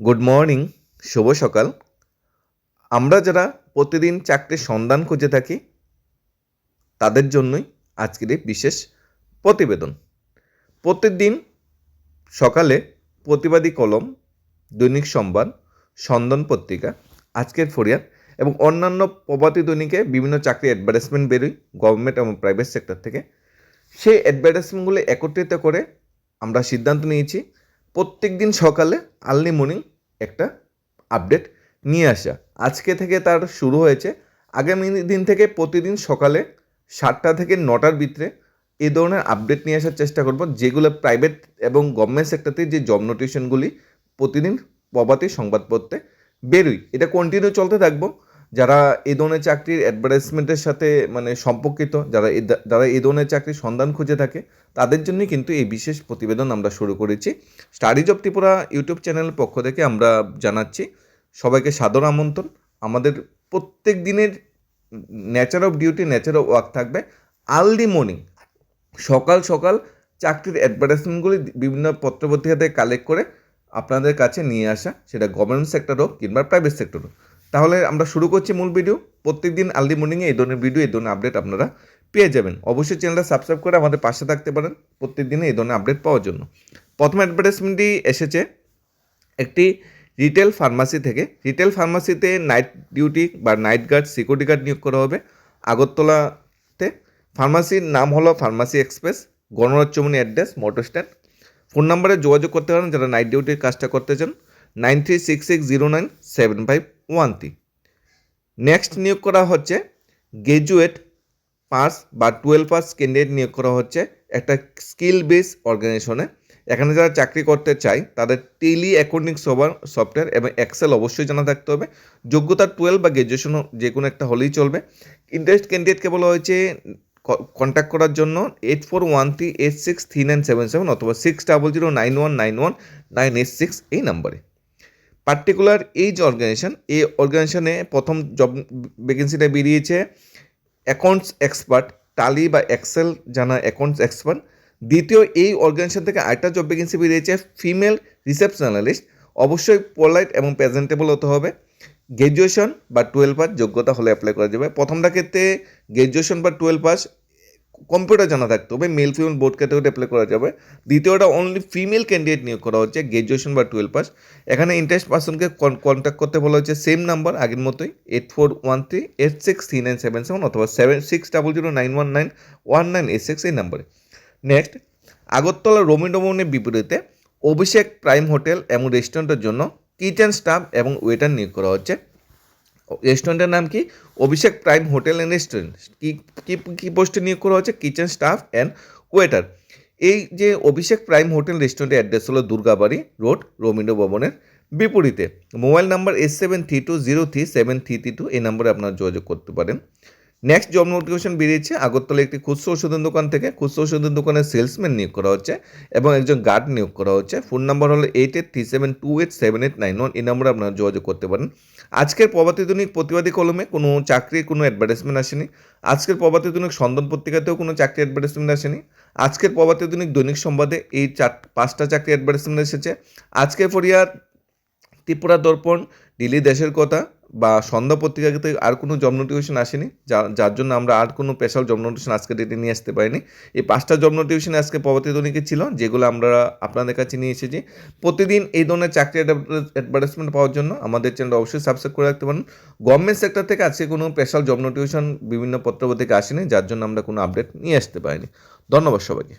Good morning, শুভ সকাল। আমরা যারা প্রতিদিন চাকরির সন্ধান খুঁজে থাকি তাদের জন্যই আজকের এই বিশেষ প্রতিবেদন। প্রতিদিন সকালে প্রতিবাদী কলম, দৈনিক সংবাদ, সন্ধান পত্রিকা, আজকের ফরিয়াদ এবং অন্যান্য প্রভাতী দৈনিকে বিভিন্ন চাকরি অ্যাডভার্টাইজমেন্ট বেরোয় গভর্নমেন্ট এবং প্রাইভেট সেক্টর থেকে। সেই অ্যাডভার্টাইজমেন্টগুলো একত্রিত করে আমরা সিদ্ধান্ত নিয়েছি প্রত্যেক দিন সকালে আর্লি মর্নিং একটা আপডেট নিয়ে আসা। আজকে থেকে তার শুরু হয়েছে। আগামী দিন থেকে প্রতিদিন সকালে 7টা থেকে 9টার ভিতরে এই ধরনের আপডেট নিয়ে আসার চেষ্টা করব, যেগুলো প্রাইভেট এবং গভর্নমেন্ট সেক্টরতে যে জব নোটিফিকেশনগুলি প্রতিদিন প্রভাতী সংবাদপত্রে বেরোয়, এটা কন্টিনিউ চলতে থাকবো। যারা এই ধরনের চাকরির অ্যাডভার্টাইজমেন্টের সাথে সম্পর্কিত, যারা এই ধরনের চাকরির সন্ধান খুঁজে থাকে তাদের জন্যই কিন্তু এই বিশেষ প্রতিবেদন আমরা শুরু করেছি। স্টাডিজ অফ ত্রিপুরা ইউটিউব চ্যানেলের পক্ষ থেকে আমরা জানাচ্ছি সবাইকে সাদর আমন্ত্রণ। আমাদের প্রত্যেক দিনের nature of duty, nature of work থাকবে আর্লি মর্নিং, সকাল সকাল চাকরির অ্যাডভার্টাইজমেন্টগুলি বিভিন্ন পত্রপত্রিকা থেকে কালেক্ট করে আপনাদের কাছে নিয়ে আসা, সেটা গভর্নমেন্ট সেক্টর হোক কিংবা প্রাইভেট সেক্টর হোক। তাহলে আমরা শুরু করছি মূল ভিডিও। প্রত্যেক দিন আর্লি মর্নিংয়ে এই ধরনের ভিডিও, এই ধরনের আপডেট আপনারা পেয়ে যাবেন। অবশ্যই চ্যানেলটা সাবস্ক্রাইব করে আমাদের পাশে থাকতে পারেন প্রত্যেক দিনে এই ধরনের আপডেট পাওয়ার জন্য। প্রথম অ্যাডভার্টাইজমেন্টটি এসেছে একটি রিটেল ফার্মাসি থেকে। রিটেল ফার্মাসিতে নাইট ডিউটি বা নাইট গার্ড, সিকিউরিটি গার্ড নিয়োগ করা হবে আগরতলাতে। ফার্মাসির নাম হলো ফার্মাসি এক্সপ্রেস, গণরাজ্য Chowmuhani address, motor stand. Phone নাম্বারে যোগাযোগ করতে পারেন যারা নাইট ডিউটির কাজটা করতে চান, 9366097513। নেক্সট নিয়োগ করা হচ্ছে গ্র্যাজুয়েট পাস বা 12 পাস ক্যান্ডিডেট নিয়োগ করা হচ্ছে একটা স্কিল বেস অর্গানাইজেশনে। এখানে যারা চাকরি করতে চায় তাদের টেলি অ্যাকাউন্টিং সফটওয়্যার এবং এক্সেল অবশ্যই জানা থাকতে হবে। যোগ্যতা 12 বা গ্র্যাজুয়েশন যে কোনো একটা হলেই চলবে। ইন্টারেস্ট ক্যান্ডিডেটকে বলা হয়েছে কন্ট্যাক্ট করার জন্য 8413863977 অথবা 6009191996 এই নাম্বারে। পার্টিকুলার এই যে অর্গানাইজেশন, এই অর্গানাইজেশনে প্রথম জব ভ্যাকেন্সিটা বেরিয়েছে অ্যাকাউন্টস এক্সপার্ট, টালি বা এক্সেল জানা অ্যাকাউন্টস এক্সপার্ট। দ্বিতীয় এই অর্গানাইজেশন থেকে আরেকটা জব ভ্যাকেন্সি বেরিয়েছে ফিমেল রিসেপশনালিস্ট। অবশ্যই পোলাইট এবং প্রেজেন্টেবল হতে হবে। গ্র্যাজুয়েশন বা 12 পাস যোগ্যতা হলে অ্যাপ্লাই করা যাবে। প্রথমটা ক্ষেত্রে গ্র্যাজুয়েশন বা 12 পাস, কম্পিউটার জানা থাকতে হবে, male female board category apply করা যাবে। দ্বিতীয়টা অনলি ফিমেল ক্যান্ডিডেট নিয়োগ করা হচ্ছে, গ্র্যাজুয়েশন বা 12 পাস। এখানে ইন্টারেস্ট পার্সনকে কন্ট্যাক্ট করতে বলা হচ্ছে সেম নাম্বার আগের মতোই, 8413863977 অথবা 6009191986 এই নাম্বারে। নেক্সট, আগরতলা রবীন্দ্র ভবনের বিপরীতে অভিষেক প্রাইম হোটেল এবং রেস্টুরেন্টের জন্য কিচেন স্টাফ এবং ওয়েটার নিয়োগ করা হচ্ছে। রেস্টুরেন্টের নাম কি? অভিষেক প্রাইম হোটেল অ্যান্ড রেস্টুরেন্ট। কি পোস্টে নিয়োগ করা হচ্ছে? Kitchen staff and waiter. এই যে অভিষেক প্রাইম হোটেল রেস্টুরেন্টের অ্যাড্রেস হলো দুর্গাবাড়ি রোড, রবীন্দ্র ভবনের বিপরীতে। মোবাইল নাম্বার 8732037332, এই নম্বরে আপনারা যোগাযোগ করতে পারেন। নেক্সট জব নোটিফিকেশন বেরিয়েছে আগরতলা একটি খুচরো ওষুধের দোকান থেকে। খুচরো ওষুধের দোকানের সেলসম্যান নিয়োগ করা হচ্ছে এবং একজন গার্ড নিয়োগ করা হচ্ছে। ফোন নাম্বার হলো 8837287891, এই নম্বরে আপনারা যোগাযোগ করতে পারেন। আজকের প্রভাতী দৈনিক প্রতিবাদী কলমে কোনো চাকরির কোনো অ্যাডভার্টাইজমেন্ট আসেনি। আজকের প্রভাতী দৈনিক সন্ধান পত্রিকাতেও কোনো চাকরি অ্যাডভার্টাইজমেন্ট আসেনি। আজকের প্রভাতী দৈনিক দৈনিক সংবাদে এই 5টা চাকরি অ্যাডভার্টাইজমেন্ট এসেছে। আজকের ফরিয়াদ, ত্রিপুরা দর্পণ, দিল্লি দেশের কথা বা সন্ধ্যা পত্রিকাতে আর কোনো জব নোটিফিকেশন আসেনি, যার জন্য আমরা আর কোনো স্পেশাল জব নোটিফিকেশন আজকে ডেটে নিয়ে আসতে পারিনি। এই 5টা জব নোটিফিকেশন আজকে প্রভাতী দৈনিকে ছিল, যেগুলো আমরা আপনাদের কাছে নিয়ে এসেছি। প্রতিদিন এই ধরনের চাকরি অ্যাডভার্টাইজমেন্ট পাওয়ার জন্য আমাদের চ্যানেল অবশ্যই সাবস্ক্রাইব করে রাখতে পারেন। গভর্নমেন্ট সেক্টর থেকে আজকে কোনো স্পেশাল জব নোটিফিকেশন বিভিন্ন পত্রপত্রিকা আসেনি, যার জন্য আমরা কোনো আপডেট নিয়ে আসতে পারিনি। ধন্যবাদ সবাইকে।